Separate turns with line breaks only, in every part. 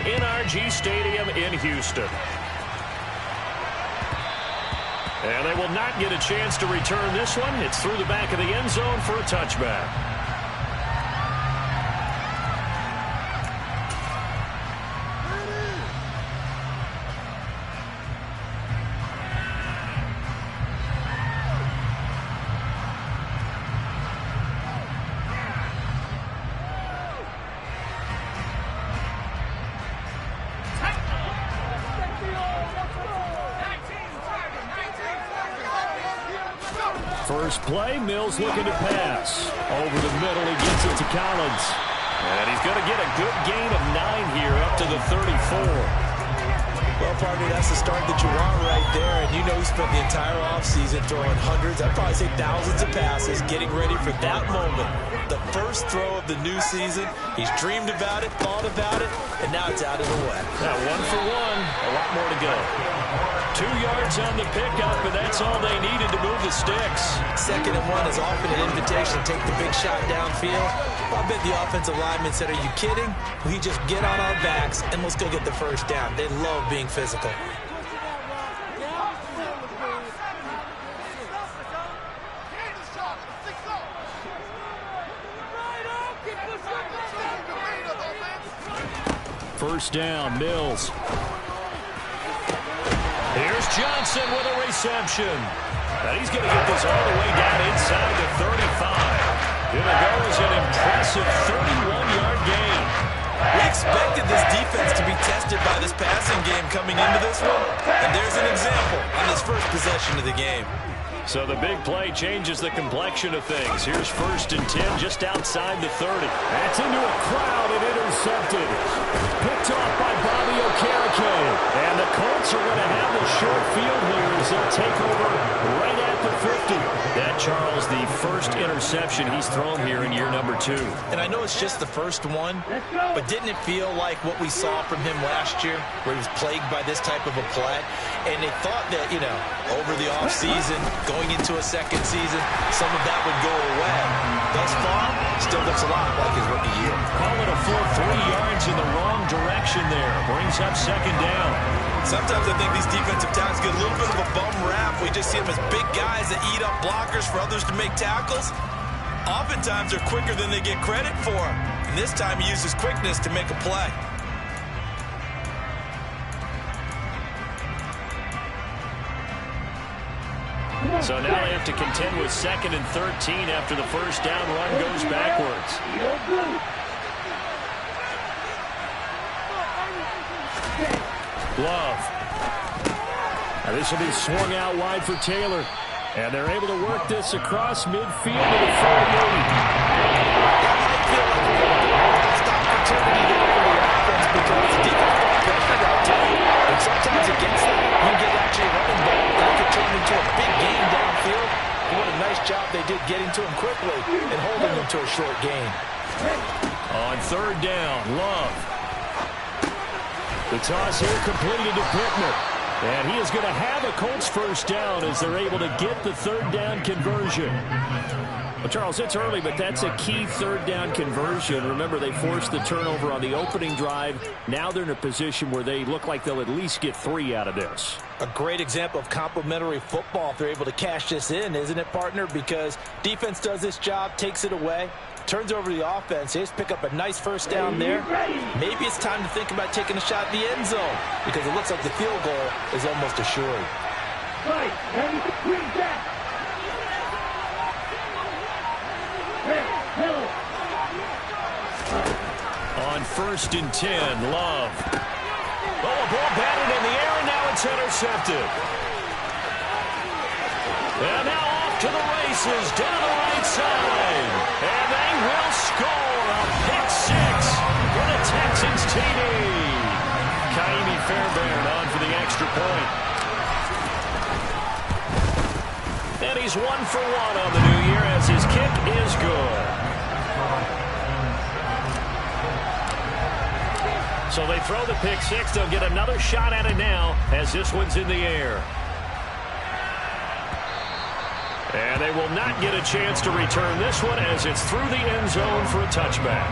NRG Stadium in Houston. And they will not get a chance to return this one. It's through the back of the end zone for a touchback. First play, Mills looking to pass. Over the middle, he gets it to Collins. And he's going to get a good gain of 9 here up to the 34.
Well, partner, that's the start that you want right there. And you know he spent the entire offseason throwing hundreds, I'd probably say thousands of passes, getting ready for that moment. The first throw of the new season. He's dreamed about it, thought about it, and now it's out of the way.
Now 1 for 1, a lot more to go. 2 yards on the pickup, and that's all they needed to move the sticks.
2nd and 1 is often an invitation to take the big shot downfield. I bet the offensive lineman said, are you kidding? We just get on our backs, and let's go get the first down. They love being physical.
First down, Mills. Here's Johnson with a reception. And he's going to get this all the way down inside the 35. Here it goes, an impressive 31-yard gain.
We expected this defense to be tested by this passing game coming into this one. And there's an example on this first possession of the game.
So the big play changes the complexion of things. Here's 1st and 10 just outside the 30. That's into a crowd and intercepted. Picked off by Bobby Okereke. And the Colts are going to have the short field here as they'll take over right at the 50. That, Charles, the first interception he's thrown here in year number 2.
And I know it's just the first one, but didn't it feel like what we saw from him last year, where he was plagued by this type of a play? And they thought that, you know, over the offseason, going into a second season, some of that would go away. Thus far, still looks a lot like his rookie year.
Call it a full 3 yards in the wrong direction there. Brings up 2nd down.
Sometimes I think these defensive tackles get a little bit of a bum rap. We just see them as big guys that eat up blockers for others to make tackles. Oftentimes, they're quicker than they get credit for. And this time, he uses quickness to make a play.
So now they have to contend with 2nd and 13 after the first down run goes backwards. Love. Now this will be swung out wide for Taylor. And they're able to work this across midfield to the 48.
Opportunity there for the offense because the defense got pressure out to you. And sometimes against that, you get actually running back. That could turn into a big game downfield. What a nice job they did getting to him quickly and holding him to a short gain.
On 3rd down, Love. The toss here completed to Pittman. And he is going to have a Colts first down as they're able to get the 3rd down conversion. Well, Charles, it's early, but that's a key 3rd down conversion. Remember, they forced the turnover on the opening drive. Now they're in a position where they look like they'll at least get 3 out of this.
A great example of complementary football if they're able to cash this in, isn't it, partner? Because defense does this job, takes it away, turns over the offense. They just pick up a nice first down there. Maybe it's time to think about taking a shot at the end zone because it looks like the field goal is almost assured.
On 1st and 10, Love. Oh, a ball batted in the air, and now it's intercepted. And now off to the races, down the right side. And they will score a pick 6 for the Texans TD. Kaimi Fairbairn on for the extra point. And he's 1 for 1 on the new year as his kick is good. So they throw the pick 6. They'll get another shot at it now as this one's in the air. And they will not get a chance to return this one as it's through the end zone for a touchback.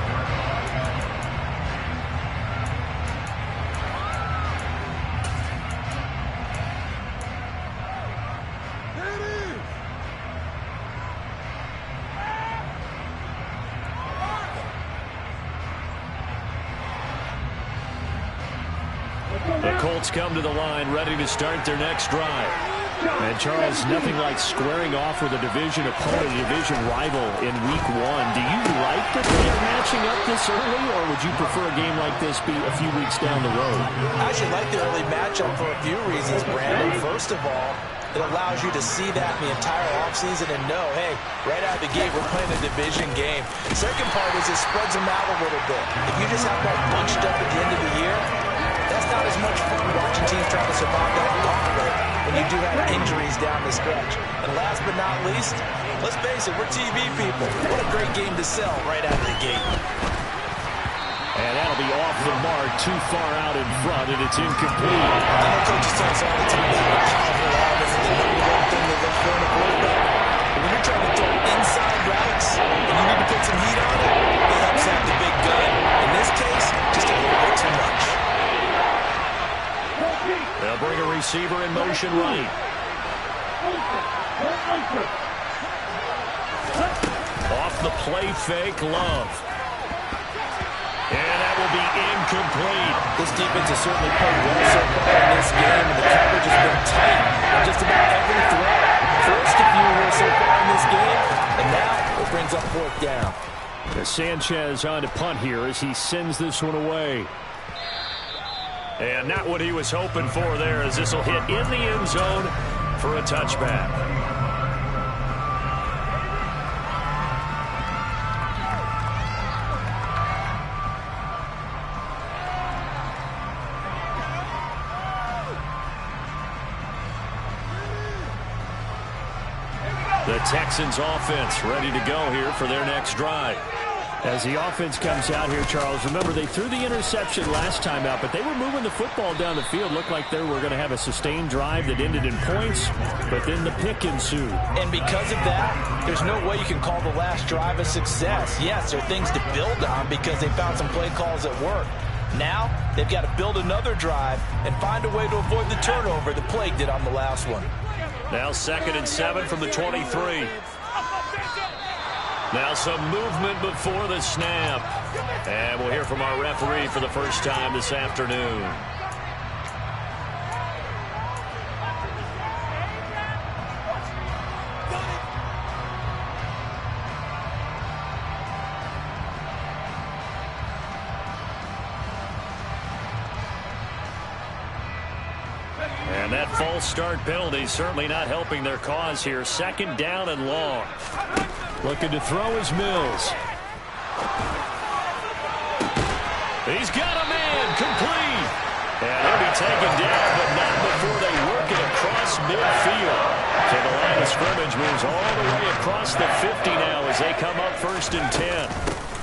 Colts come to the line, ready to start their next drive. And, Charles, nothing like squaring off with a division opponent, a division rival in Week 1. Do you like that they are matching up this early, or would you prefer a game like this be a few weeks down the road?
I actually like the early matchup for a few reasons, Brandon. First of all, it allows you to see that in the entire offseason and know, hey, right out of the gate, we're playing a division game. Second part is it spreads them out a little bit. If you just have them bunched up at the end of the year, that's not as much fun watching teams trying to survive that gauntlet when you do have injuries down the stretch. And last but not least, let's face it, we're TV people. What a great game to sell right out of the gate.
And that'll be off the mark, too far out in front, and it's incomplete.
I know coaches tell us all the time that powerful arm isn't the number one thing they look for in a quarterback. But when you're trying to throw inside routes and you need to put some heat on it, it helps have the big gun. In this case, just a little bit too much.
They'll bring a receiver in motion right. Off the play fake, Love. And that will be incomplete.
This defense has certainly played well so far in this game, and the coverage has been tight on just about every throw. First a few here so far in this game, and now it brings up fourth down.
Sanchez on to punt here as he sends this one away. And not what he was hoping for there, as this will hit in the end zone for a touchback. The Texans offense ready to go here for their next drive. As the offense comes out here, Charles, remember they threw the interception last time out, but they were moving the football down the field. Looked like they were going to have a sustained drive that ended in points, but then the pick ensued.
And because of that, there's no way you can call the last drive a success. Yes, there are things to build on because they found some play calls that work. Now, they've got to build another drive and find a way to avoid the turnover the Plague did on the last one.
Now 2nd and 7 from the 23. Now some movement before the snap. And we'll hear from our referee for the first time this afternoon. And that false start penalty certainly not helping their cause here. 2nd down and long. Looking to throw is Mills. He's got a man complete. And he'll be taken down, but not before they work it across midfield. So the line of scrimmage moves all the way across the 50 now as they come up 1st and 10.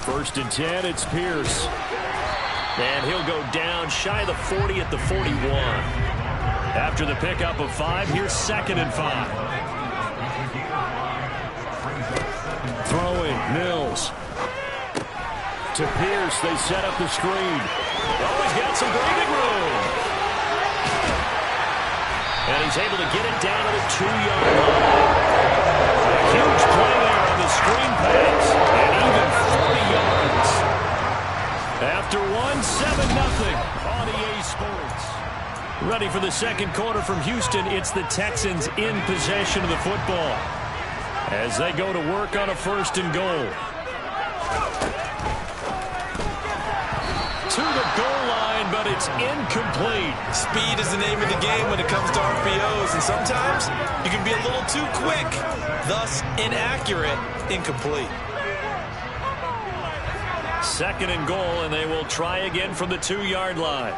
1st and 10, it's Pierce. And he'll go down shy of the 40 at the 41. After the pickup of 5, here's 2nd and 5. Throwing, Mills. To Pierce, they set up the screen. Oh, he's got some breathing room. And he's able to get it down to the 2-yard line. A huge play there on the screen pass. And even 40 yards. After 7-0 on EA Sports. Ready for the second quarter from Houston. It's the Texans in possession of the football as they go to work on a 1st and goal. To the goal line, but it's incomplete.
Speed is the name of the game when it comes to RPOs, and sometimes you can be a little too quick, thus inaccurate, incomplete.
2nd and goal, and they will try again from the 2-yard line.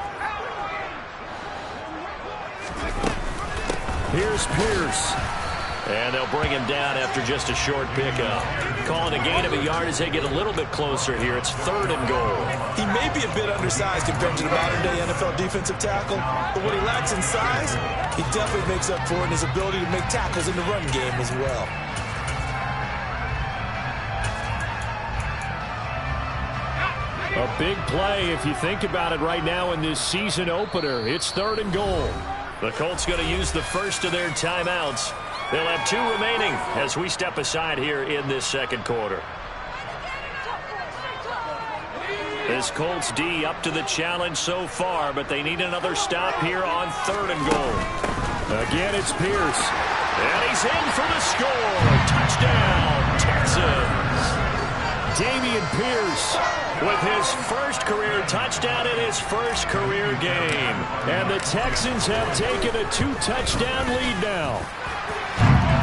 Here's Pierce. And they'll bring him down after just a short pickup. Calling a gain of a yard as they get a little bit closer here. It's 3rd and goal.
He may be a bit undersized compared to the modern-day NFL defensive tackle, but what he lacks in size, he definitely makes up for in his ability to make tackles in the run game as well.
A big play if you think about it right now in this season opener. It's 3rd and goal. The Colts going to use the first of their timeouts. They'll have 2 remaining as we step aside here in this second quarter. This Colts D up to the challenge so far, but they need another stop here on 3rd and goal. Again, it's Pierce. And he's in for the score. Touchdown, Texans. Dameon Pierce with his first career touchdown in his first career game. And the Texans have taken a 2-touchdown lead now.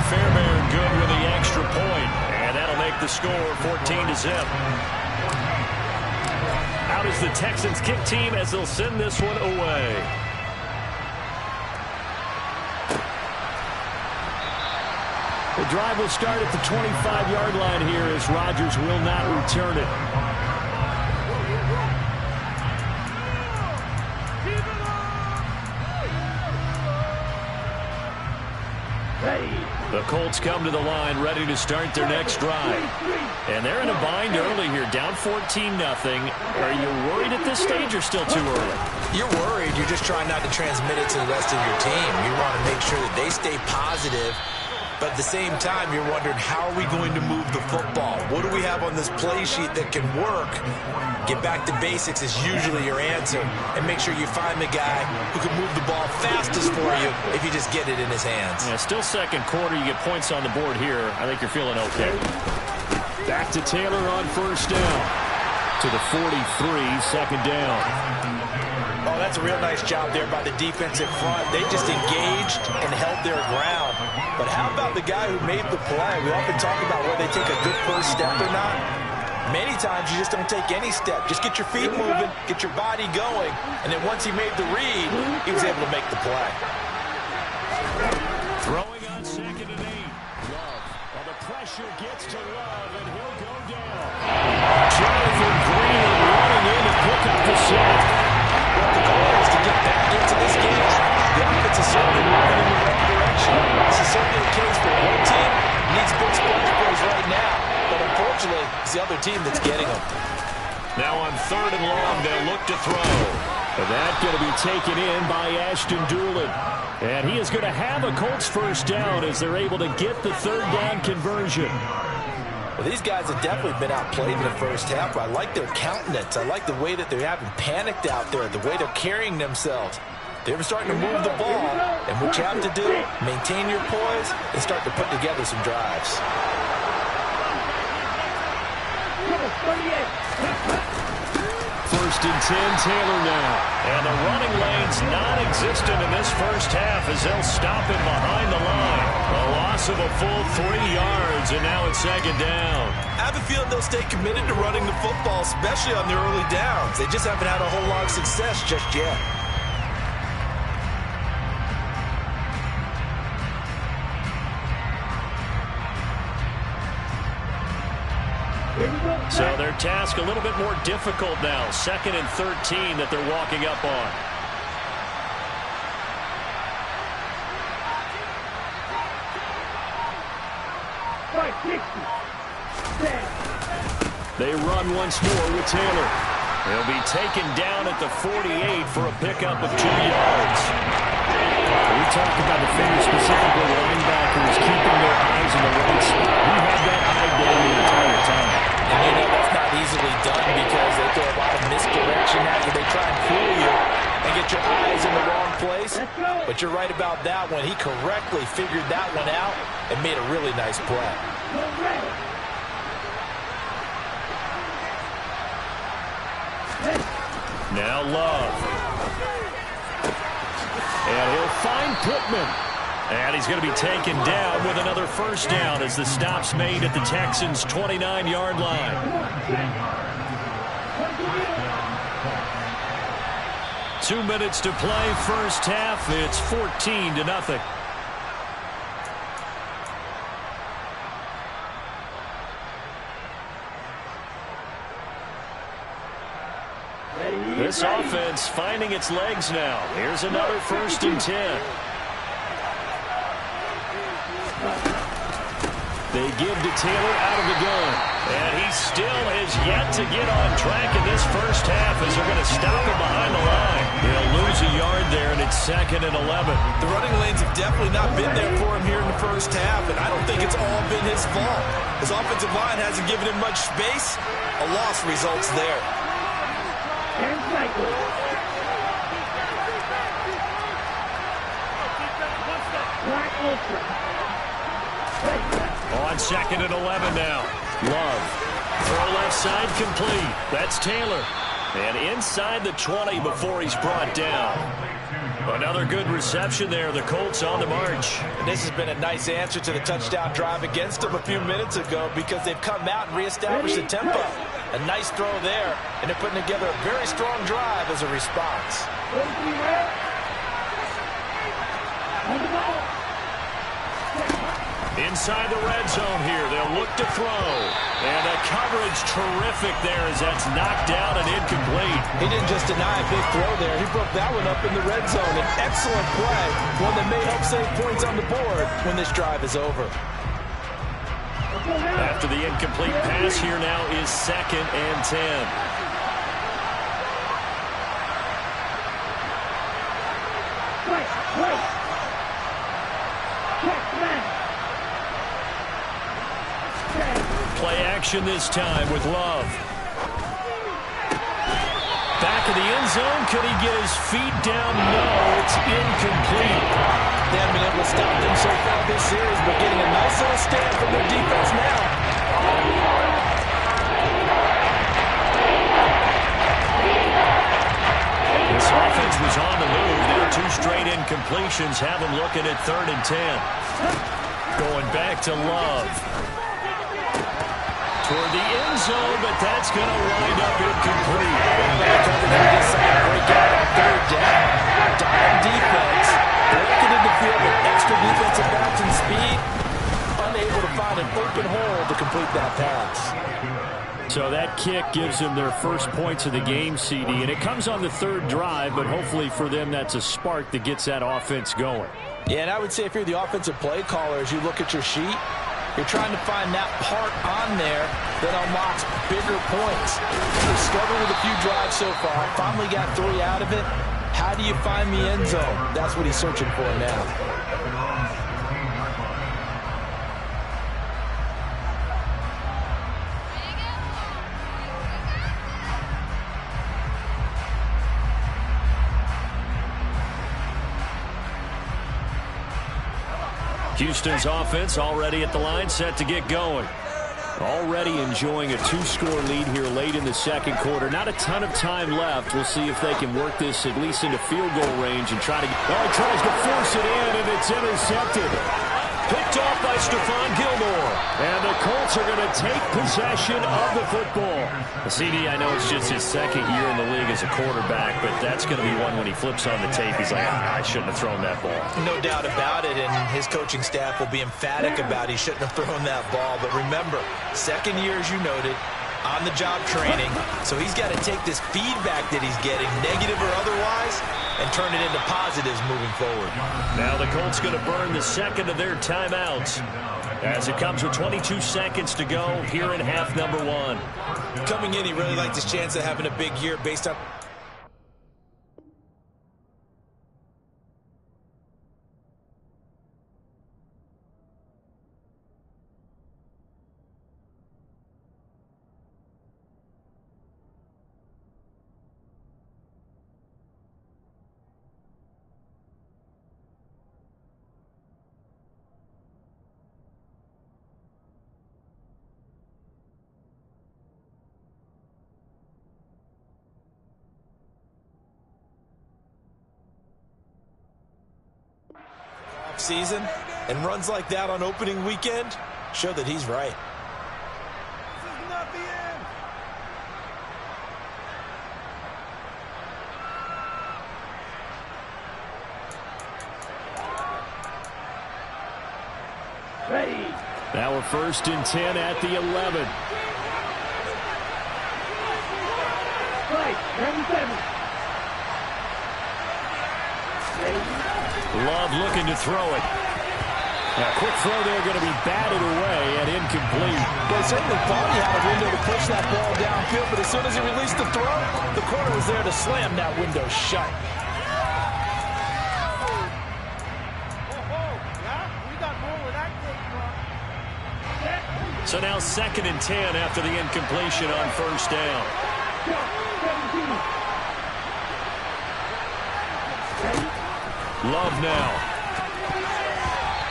Fairbairn good with the extra point, and that'll make the score 14-0. Out is the Texans kick team as they'll send this one away. The drive will start at the 25-yard line here as Rodgers will not return it. The Colts come to the line ready to start their next drive. And they're in a bind early here, down 14-0. Are you worried at this stage or still too early?
You're worried. You're just trying not to transmit it to the rest of your team. You want to make sure that they stay positive. But at the same time, you're wondering, how are we going to move the football? What do we have on this play sheet that can work? Get back to basics is usually your answer. And make sure you find the guy who can move the ball fastest for you if you just get it in his hands.
Yeah, still second quarter. You get points on the board here. I think you're feeling okay. Back to Taylor on 1st down. To the 43, 2nd down.
Oh, that's a real nice job there by the defensive front. They just engaged and held their ground. But how about the guy who made the play? We often talk about whether they take a good first step or not. Many times you just don't take any step. Just get your feet moving, get your body going, and then once he made the read, he was able to make the play.
Throwing on 2nd and 8. Love. Well, the pressure gets to Love, and he'll go down. Jonathan Green running in to pick up the sack.
Well, the goal is to get back into this game. The offense is certainly moving in the right direction. This is certainly the case for one team. Needs big splash plays right now. But unfortunately, it's the other team that's getting them.
Now on 3rd and long, they'll look to throw. And that's going to be taken in by Ashton Doolin. And he is going to have a Colts first down as they're able to get the 3rd down conversion.
Well, these guys have definitely been outplayed in the first half. I like their countenance. I like the way that they're having panicked out there, the way they're carrying themselves. They're starting to move the ball, and what you have to do, maintain your poise and start to put together some drives.
First and 10, Taylor now. And the running lane's non-existent in this first half as they'll stop him behind the line. A loss of a full 3 yards, and now it's 2nd down.
I have a feeling they'll stay committed to running the football, especially on the early downs. They just haven't had a whole lot of success just yet.
So their task a little bit more difficult now. 2nd and 13 that they're walking up on. They run once more with Taylor. He'll be taken down at the 48 for a pickup of 2 yards. We talk about the Fingers, specifically linebackers, keeping their eyes in the right spot. He had that eye down the entire time.
And you know that's not easily done because they throw a lot of misdirection at you. They try and fool you and get your eyes in the wrong place. But you're right about that one. He correctly figured that one out and made a really nice play.
Now Love. And he'll find Pittman. And he's going to be taken down with another first down as the stop's made at the Texans' 29-yard line. 2 minutes to play, first half. It's 14-0. This offense finding its legs now. Here's another 1st and 10. They give to Taylor out of the gun. And he still is yet to get on track in this first half as they're going to stop him behind the line. He'll lose a yard there, and it's 2nd and 11.
The running lanes have definitely not been there for him here in the first half, and I don't think it's all been his fault. His offensive line hasn't given him much space. A loss results there.
On 2nd and 11 now. Love. Throw left side complete. That's Taylor. And inside the 20 before he's brought down. Another good reception there. The Colts on the march.
And this has been a nice answer to the touchdown drive against them a few minutes ago because they've come out and reestablished the tempo. A nice throw there, and they're putting together a very strong drive as a response.
Inside the red zone here. They'll look to throw. And the coverage terrific there as that's knocked down and incomplete.
He didn't just deny a big throw there. He broke that one up in the red zone. An excellent play, one that may help save points on the board when this drive is over.
After the incomplete pass, here now is 2nd and 10. Play action this time with Love. Back of the end zone. Could he get his feet down? No, it's incomplete.
They haven't been able to stop them so far this series, but getting a nice little stand from their defense now.
This offense was on the move. Now 2 straight incompletions have them looking at 3rd and 10. Going back to Love. Toward the end zone, but that's going to wind up incomplete.
Back over there, decide to break out on 3rd down. Dime defense. Breaking into the field with extra defensive backs and speed. Unable to find an open hole to complete that pass.
So that kick gives them their first points of the game, CD, and it comes on the 3rd drive, but hopefully for them that's a spark that gets that offense going.
Yeah, and I would say if you're the offensive play caller, as you look at your sheet, you're trying to find that part on there that unlocks bigger points. They've struggled with a few drives so far. Finally got 3 out of it. How do you find the end zone? That's what he's searching for now.
Houston's offense already at the line, set to get going. Already enjoying a 2-score lead here late in the 2nd quarter. Not a ton of time left. We'll see if they can work this at least into field goal range and try to get... Oh, he tries to force it in, and it's intercepted. Picked off by Stephon Gilmore. And the Colts are going to take possession of the football. CD, I know it's just his 2nd year in the league as a quarterback, but that's going to be one when he flips on the tape. He's like, I shouldn't have thrown that ball.
No doubt about it, and his coaching staff will be emphatic about he shouldn't have thrown that ball. But remember, 2nd year, as you noted, on-the-job training. So he's got to take this feedback that he's getting, negative or otherwise, and turn it into positives moving forward.
Now the Colts going to burn the 2nd of their timeouts as it comes with 22 seconds to go here in half number 1.
Coming in, he really liked his chance of having a big year based on... season, and runs like that on opening weekend show that he's right.
This is not the end.
Ready. Now we're 1st and 10 at the 11.
Right, 37.
Love looking to throw it. A quick throw there going to be batted away and incomplete.
Well, he certainly thought he had a window to push that ball downfield, but as soon as he released the throw, the corner was there to slam that window shut.
So now 2nd and 10 after the incompletion on 1st down. Love now.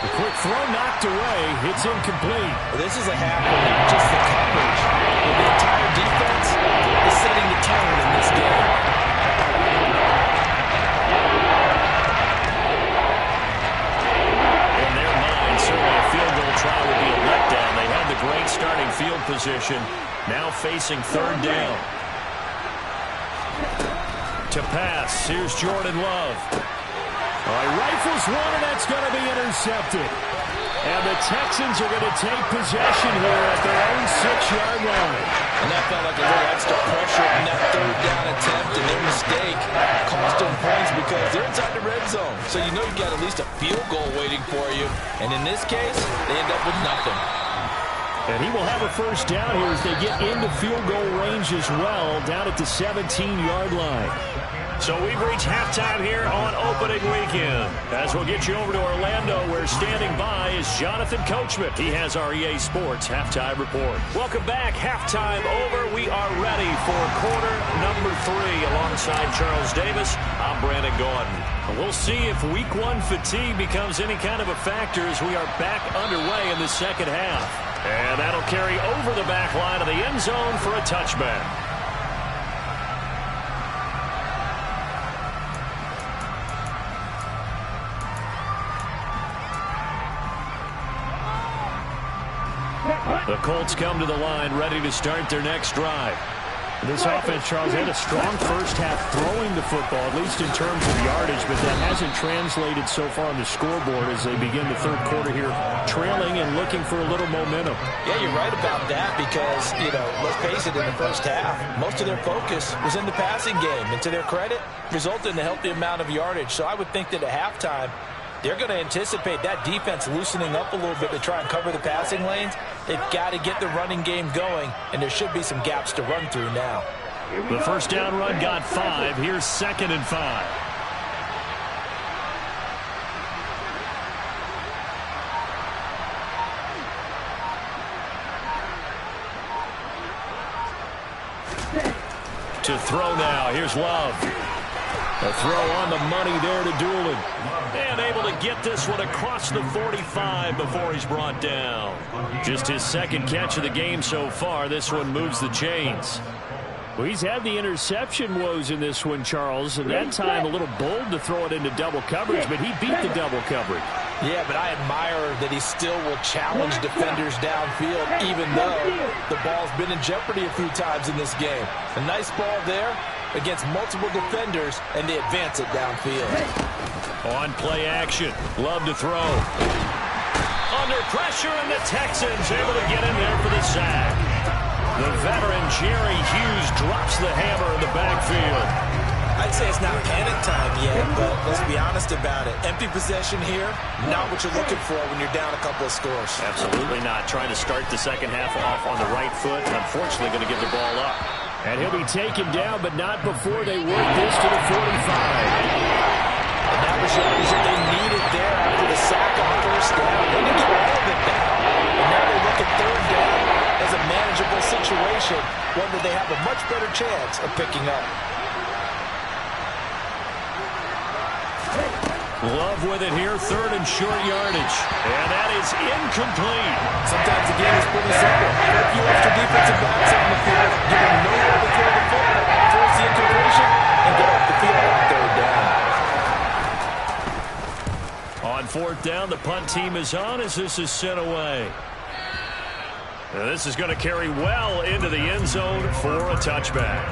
The quick throw knocked away. It's incomplete.
Well, this is a half where not just the coverage, but the entire defense is setting the tone in this game.
In their mind, certainly a field goal try would be a letdown. They had the great starting field position. Now facing third down. To pass, here's Jordan Love. All right, rifles one, and that's going to be intercepted. And the Texans are going to take possession here at their own 6-yard line.
And that felt like a little extra pressure on that third down attempt, and their mistake cost them points because they're inside the red zone. So you know you got at least a field goal waiting for you. And in this case, they end up with nothing.
And he will have a first down here as they get into field goal range as well, down at the 17-yard line. So we've reached halftime here on opening weekend. As we'll get you over to Orlando, where standing by is Jonathan Coachman. He has our EA Sports Halftime Report. Welcome back. Halftime over. We are ready for quarter number 3. Alongside Charles Davis, I'm Brandon Gaudin. And we'll see if week 1 fatigue becomes any kind of a factor as we are back underway in the second half. And that'll carry over the back line of the end zone for a touchback. The Colts come to the line ready to start their next drive. This offense, Charles, had a strong first half throwing the football, at least in terms of yardage, but that hasn't translated so far on the scoreboard as they begin the third quarter here, trailing and looking for a little momentum.
Yeah, you're right about that because, let's face it, in the first half, most of their focus was in the passing game. And to their credit, resulted in a healthy amount of yardage. So I would think that at halftime, they're going to anticipate that defense loosening up a little bit to try and cover the passing lanes. They've got to get the running game going, and there should be some gaps to run through now.
The first down run got 5. Here's 2nd and 5. To throw now. Here's Love. A throw on the money there to Doolin. And able to get this one across the 45 before he's brought down. Just his second catch of the game so far. This one moves the chains. Well, he's had the interception woes in this one, Charles, and that time a little bold to throw it into double coverage, but he beat the double coverage.
Yeah, but I admire that he still will challenge defenders downfield, even though the ball's been in jeopardy a few times in this game. A nice ball there against multiple defenders, and they advance it downfield.
On play action, Love to throw. Under pressure, and the Texans able to get in there for the sack. The veteran Jerry Hughes drops the hammer in the backfield.
I'd say it's not panic time yet, but let's be honest about it. Empty possession here, not what you're looking for when you're down a couple of scores.
Absolutely not. Trying to start the second half off on the right foot. Unfortunately, going to give the ball up. And he'll be taken down, but not before they work this to the 45.
And that was yardage that they needed there after the sack on first down. They didn't get all of it back. And now they look at third down as a manageable situation, one that they have a much better chance of picking up.
Love with it here, 3rd and short yardage. And that is incomplete.
Sometimes the game is pretty simple. Put a few extra defensive backs on the field, give them nowhere to throw the football, force the incompletion, and get off the field on third down.
On 4th down, the punt team is on as this is sent away. Now this is going to carry well into the end zone for a touchback.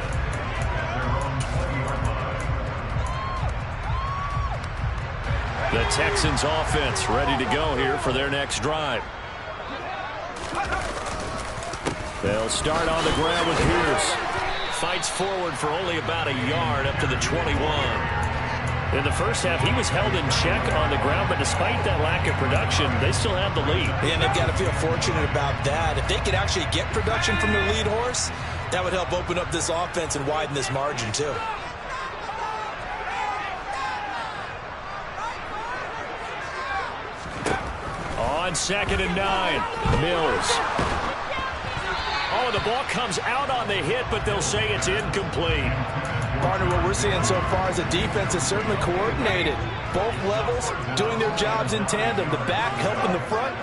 The Texans offense ready to go here for their next drive. They'll start on the ground with Pierce. Fights forward for only about a yard up to the 21. In the first half, he was held in check on the ground, but despite that lack of production, they still have the lead.
And they've got to feel fortunate about that. If they could actually get production from their lead horse, that would help open up this offense and widen this margin too.
On 2nd and 9, Mills. Oh, the ball comes out on the hit, but they'll say it's incomplete.
Partner, what we're seeing so far is the defense is certainly coordinated. Both levels doing their jobs in tandem. The back helping the front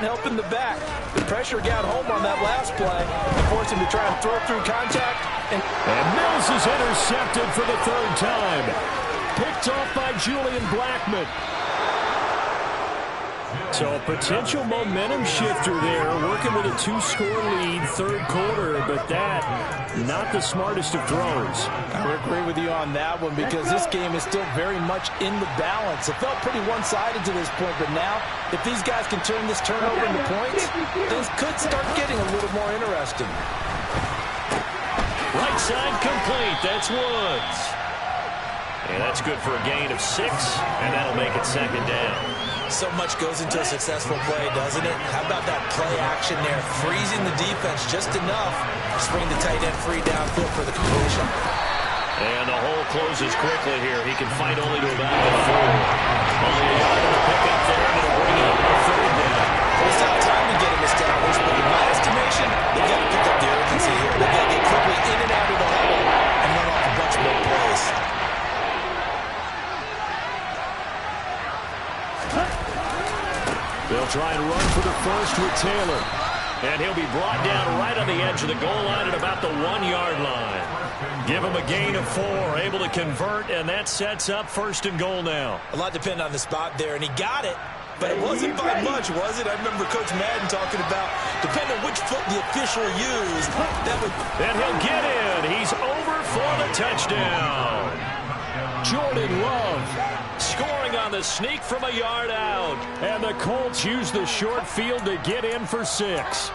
helping the back. The pressure got home on that last play and forced him to try and throw through contact.
And Mills is intercepted for the third time. Picked off by Julian Blackmon. So a potential momentum shifter there, working with a 2-score lead, third quarter, but that, not the smartest of throws.
I would agree with you on that one because this game is still very much in the balance. It felt pretty one-sided to this point, but now, if these guys can turn this turnover into points, things could start getting a little more interesting.
Right side complete. That's Woods. And that's good for a gain of 6, and that'll make it second down.
So much goes into a successful play, doesn't it? How about that play action there, freezing the defense just enough to swing the tight end free downfield for the completion.
And the hole closes quickly here. He can fight only to about the 4. Only a yard to pick up there, and it'll bring up the third down.
There's not time to get him established, but in my estimation, they've got to pick up the urgency here. They've got to get quickly in and out of the huddle and run off a bunch more plays.
They'll try and run for the first with Taylor. And he'll be brought down right on the edge of the goal line at about the 1-yard line. Give him a gain of 4, able to convert, and that sets up first and goal now.
A lot depending on the spot there, and he got it. But it wasn't by much, was it? I remember Coach Madden talking about, depending on which foot the official used, that would...
And he'll get in. He's over for the touchdown. Jordan Love scoring on the sneak from a yard out. And the Colts use the short field to get in for 6.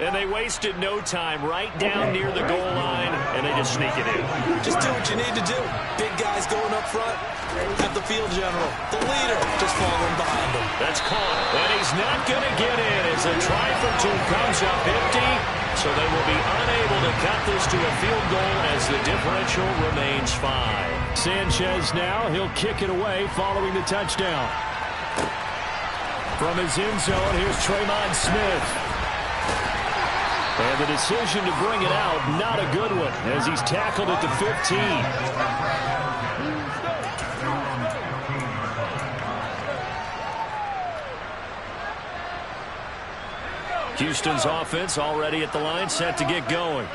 And they wasted no time right down near the goal line, and they just sneak it in.
Just do what you need to do. Big guys going up front. Have the field general, the leader, just following behind him.
That's caught, and he's not going to get in as a try for 2 comes up empty. So they will be unable to cut this to a field goal as the differential remains 5. Sanchez now, he'll kick it away following the touchdown. From his end zone, here's Tremont Smith. And the decision to bring it out, not a good one, as he's tackled at the 15. Houston's offense already at the line, set to get going.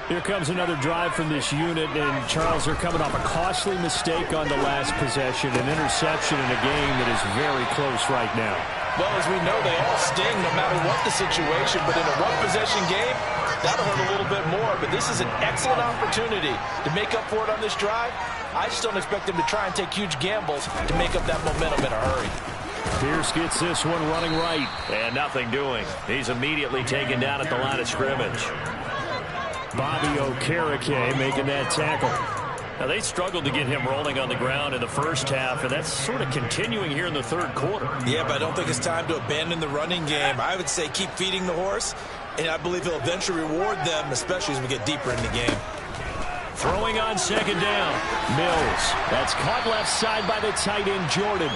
Here comes another drive from this unit, and Charles, they're coming off a costly mistake on the last possession, an interception in a game that is very close right now.
Well, as we know, they all sting no matter what the situation, but in a one-possession game, that'll hurt a little bit more. But this is an excellent opportunity to make up for it on this drive. I just don't expect them to try and take huge gambles to make up that momentum in a hurry.
Pierce gets this one running right, and nothing doing. He's immediately taken down at the line of scrimmage. Bobby Okereke making that tackle. Now, they struggled to get him rolling on the ground in the first half, and that's sort of continuing here in the third quarter.
Yeah, but I don't think it's time to abandon the running game. I would say keep feeding the horse, and I believe he'll eventually reward them, especially as we get deeper in the game.
Throwing on second down. Mills. That's caught left side by the tight end, Jordan.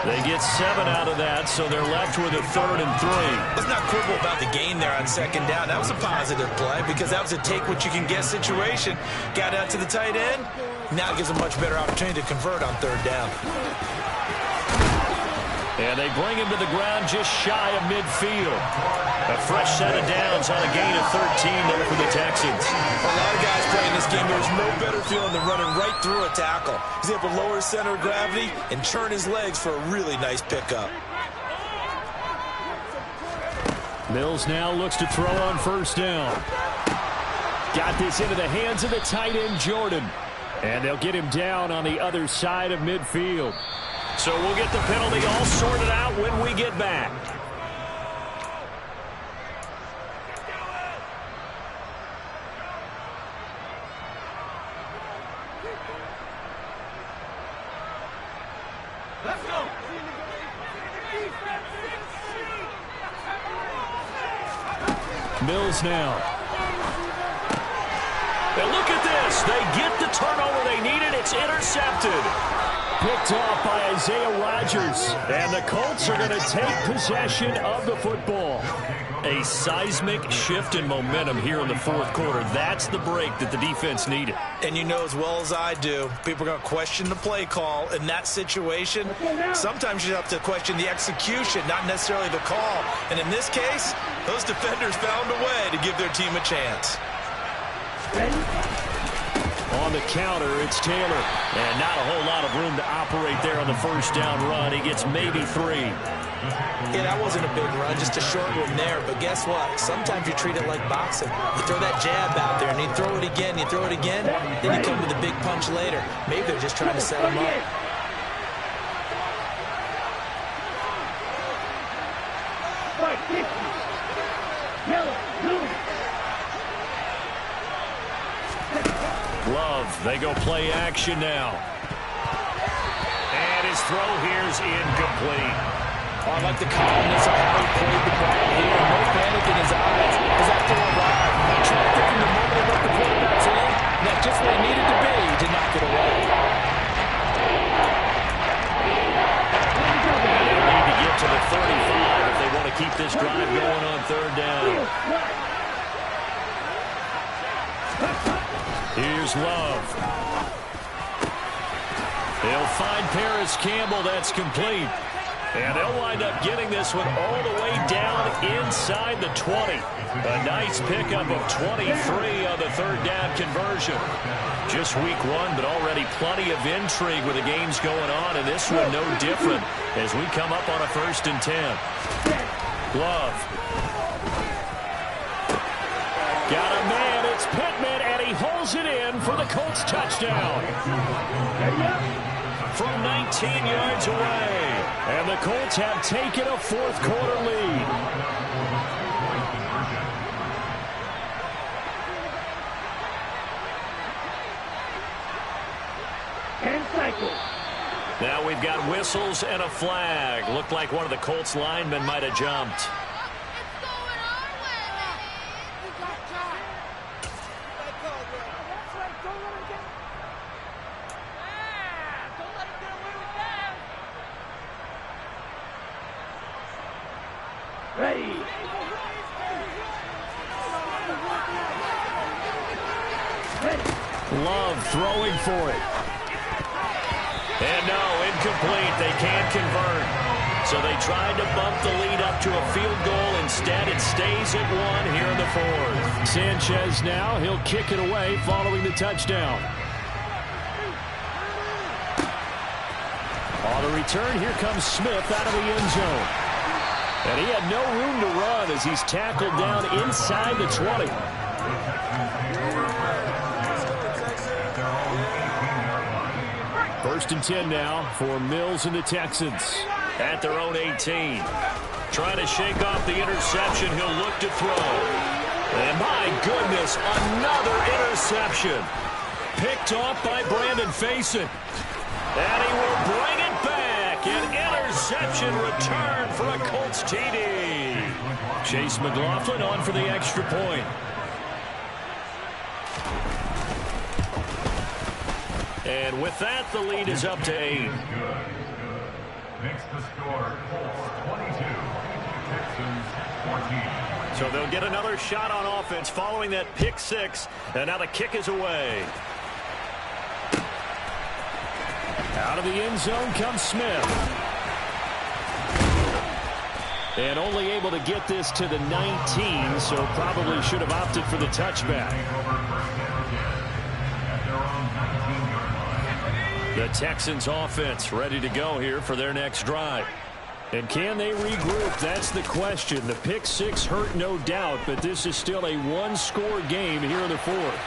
They get 7 out of that, so they're left with a 3rd and 3.
Let's not quibble about the gain there on second down. That was a positive play because that was a take-what-you-can-get situation. Got out to the tight end. Now it gives a much better opportunity to convert on 3rd down.
And they bring him to the ground just shy of midfield. A fresh set of downs on a gain of 13 there for the Texans.
A lot of guys playing this game, there's no better feeling than running right through a tackle. He's able to lower his center of gravity and churn his legs for a really nice pickup.
Mills now looks to throw on first down. Got this into the hands of the tight end, Jordan. And they'll get him down on the other side of midfield. So we'll get the penalty all sorted out when we get back.
Let's go.
Mills now. And look at this. They get the turnover they needed. It's intercepted. Picked off by Isaiah Rodgers. And the Colts are going to take possession of the football. A seismic shift in momentum here in the fourth quarter. That's the break that the defense needed.
And you know as well as I do, people are going to question the play call in that situation. Sometimes you have to question the execution, not necessarily the call. And in this case, those defenders found a way to give their team a chance.
On the counter, it's Taylor. And not a whole lot of room to operate there on the first down run. He gets maybe 3.
Yeah, that wasn't a big run, just a short one there. But guess what? Sometimes you treat it like boxing. You throw that jab out there, and you throw it again, you throw it again, then you come with a big punch later. Maybe they're just trying to set him up.
Love, they go play action now. And his throw here's incomplete.
Oh, I like the calmness of how he played the ball here. No panic in his eyes as that throw arrived. He tracked it from the moment he let the quarterback's in. That's just where he needed to be to knock it away.
They need to get to the 35 if they want to keep this drive going on third down. Here's Love. They'll find Paris Campbell. That's complete. And they'll wind up getting this one all the way down inside the 20. A nice pickup of 23 on the third down conversion. Just week 1, but already plenty of intrigue with the games going on, and this one no different as we come up on a 1st and 10. Love. Got a man, it's Pittman, and he holds it in for the Colts touchdown. From 19 yards away. And the Colts have taken a fourth quarter lead. Now we've got whistles and a flag. Looked like one of the Colts linemen might have jumped. Love throwing for it. And no, incomplete. They can't convert. So they tried to bump the lead up to a field goal. Instead, it stays at 1 here in the fourth. Sanchez now, he'll kick it away following the touchdown. On the return, here comes Smith out of the end zone. And he had no room to run as he's tackled down inside the 20. First and 10 now for Mills and the Texans at their own 18. Trying to shake off the interception. He'll look to throw. And my goodness, another interception. Picked off by Brandon Faison. And he will bring it back. An interception return for a Colts TD. Chase McLaughlin on for the extra point. And with that, the lead is up to 8.
Makes the score 22, Texans 14.
So they'll get another shot on offense following that pick 6. And now the kick is away. Out of the end zone comes Smith. And only able to get this to the 19, so probably should have opted for the touchback. The Texans offense ready to go here for their next drive. And can they regroup? That's the question. The pick 6 hurt, no doubt, but this is still a one-score game here in the fourth.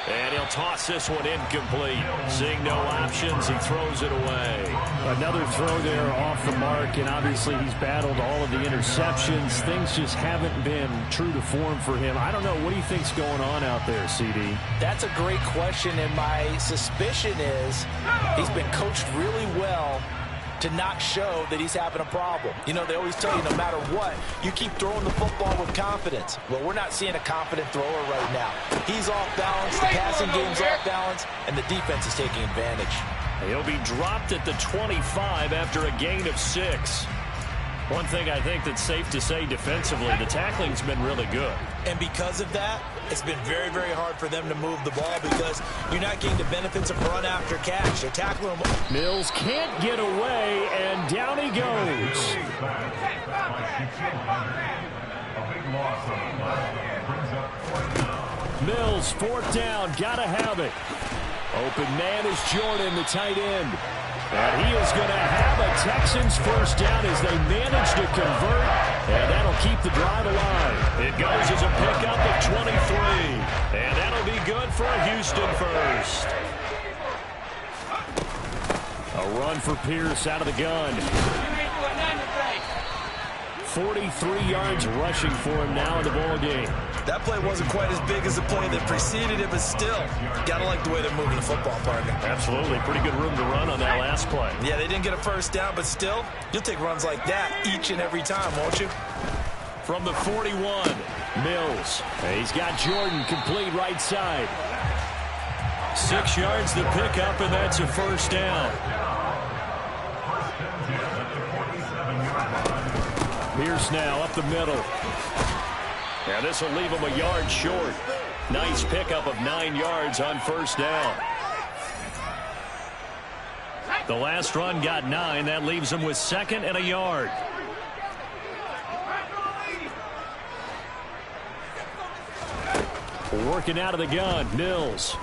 And he'll toss this one incomplete. Seeing no options, he throws it away. Another throw there off the mark, and obviously he's battled all of the interceptions. Things just haven't been true to form for him. I don't know. What do you think's going on out there, CD?
That's a great question, and my suspicion is he's been coached really well to not show that he's having a problem. You know, they always tell you no matter what, you keep throwing the football with confidence. Well, we're not seeing a confident thrower right now. He's off balance, the passing game's off balance, and the defense is taking advantage.
He'll be dropped at the 25 after a gain of 6. One thing I think that's safe to say defensively, the tackling's been really good.
And because of that, it's been very, very hard for them to move the ball because you're not getting the benefits of run after catch. They're tackling them.
Mills can't get away, and down he goes. Mills, 4th down, gotta have it. Open man is Jordan, the tight end. And he is going to have a Texans first down as they manage to convert, and that'll keep the drive alive. It goes as a pickup of 23, and that'll be good for a Houston first. A run for Pierce out of the gun. 43 yards rushing for him now in the ball game.
That play wasn't quite as big as the play that preceded it, but still, gotta like the way they're moving the football, partner.
Absolutely. Pretty good room to run on that last play.
Yeah, they didn't get a first down, but still, you'll take runs like that each and every time, won't you?
From the 41, Mills. He's got Jordan complete right side. 6 yards to pick up, and that's a first down. Pierce now up the middle. Yeah, this will leave him a yard short. Nice pickup of 9 yards on first down. The last run got 9. That leaves him with 2nd and a yard. Working out of the gun, Mills.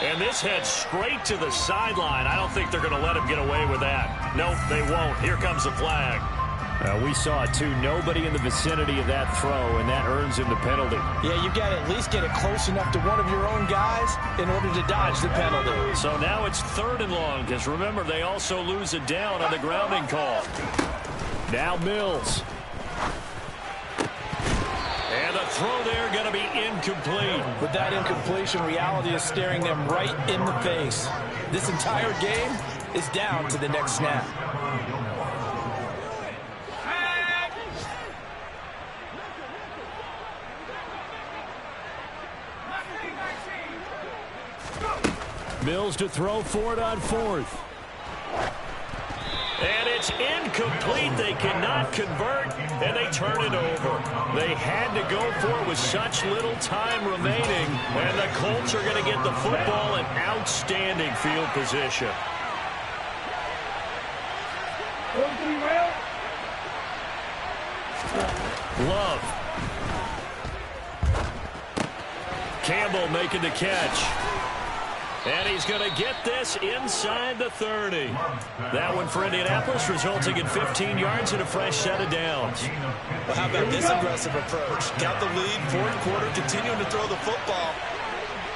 And this heads straight to the sideline. I don't think they're going to let him get away with that. Nope, they won't. Here comes the flag. We saw it too. Nobody in the vicinity of that throw, and that earns him the penalty.
Yeah, you've got to at least get it close enough to one of your own guys in order to dodge the penalty.
So now it's 3rd and long, because remember, they also lose a down on the grounding call. Now Mills. And the throw there going to be incomplete.
With that incompletion, reality is staring them right in the face. This entire game is down to the next snap.
Mills to throw for it on 4th. And it's incomplete. They cannot convert, and they turn it over. They had to go for it with such little time remaining, and the Colts are going to get the football in outstanding field position. Love. Campbell making the catch. And he's going to get this inside the 30. That one for Indianapolis, resulting in 15 yards and a fresh set of downs.
Well, how about this aggressive approach? Got the lead, 4th quarter, continuing to throw the football.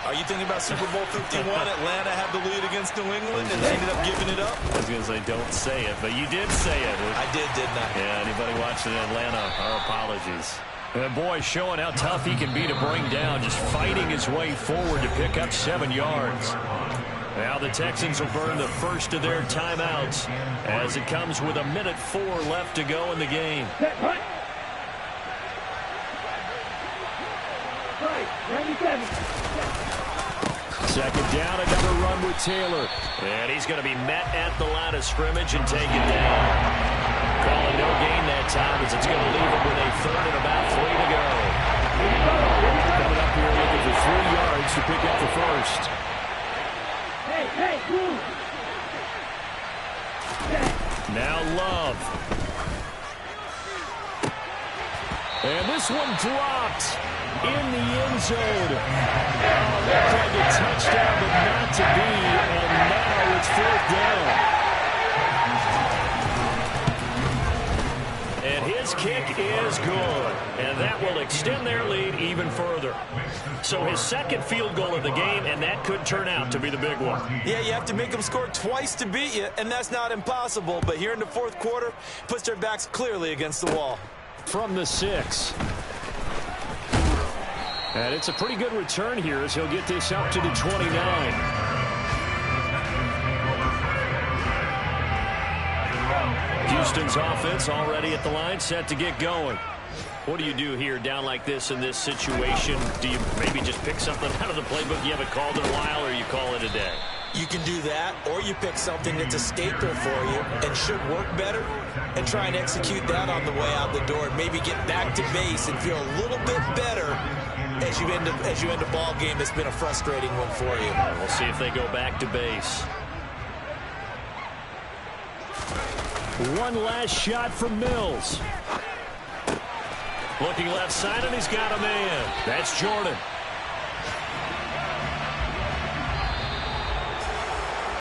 Are you thinking about Super Bowl 51? Atlanta had the lead against New England, and they ended up giving it up?
I was going to say, don't say it, but you did say it.
I did, didn't I?
Yeah, anybody watching Atlanta, our apologies. And boy, showing how tough he can be to bring down, just fighting his way forward to pick up 7 yards. Now the Texans will burn the first of their timeouts as it comes with 1:04 left to go in the game. Second down, another run with Taylor. And he's going to be met at the line of scrimmage and taken down. Calling no gain that time as it's going to leave him with a 3rd and about 3 to go. Coming up here looking for 3 yards to pick up the first. Now Love. And this one dropped in the end zone. Oh, that tried to touchdown, but not to be. And now it's 4th down. And his kick is good. And that will extend their lead even further. So his 2nd field goal of the game, and that could turn out to be the big one.
Yeah, you have to make them score twice to beat you, and that's not impossible. But here in the 4th quarter, puts their backs clearly against the wall.
From the 6. And it's a pretty good return here as he'll get this up to the 29. Houston's offense already at the line, set to get going. What do you do here down like this in this situation? Do you maybe just pick something out of the playbook you haven't called in a while, or you call it a day?
You can do that, or you pick something that's a staple for you and should work better and try and execute that on the way out the door and maybe get back to base and feel a little bit better as you end a ball game that's been a frustrating one for you.
We'll see if they go back to base. One last shot from Mills. Looking left side, and he's got a man. That's Jordan.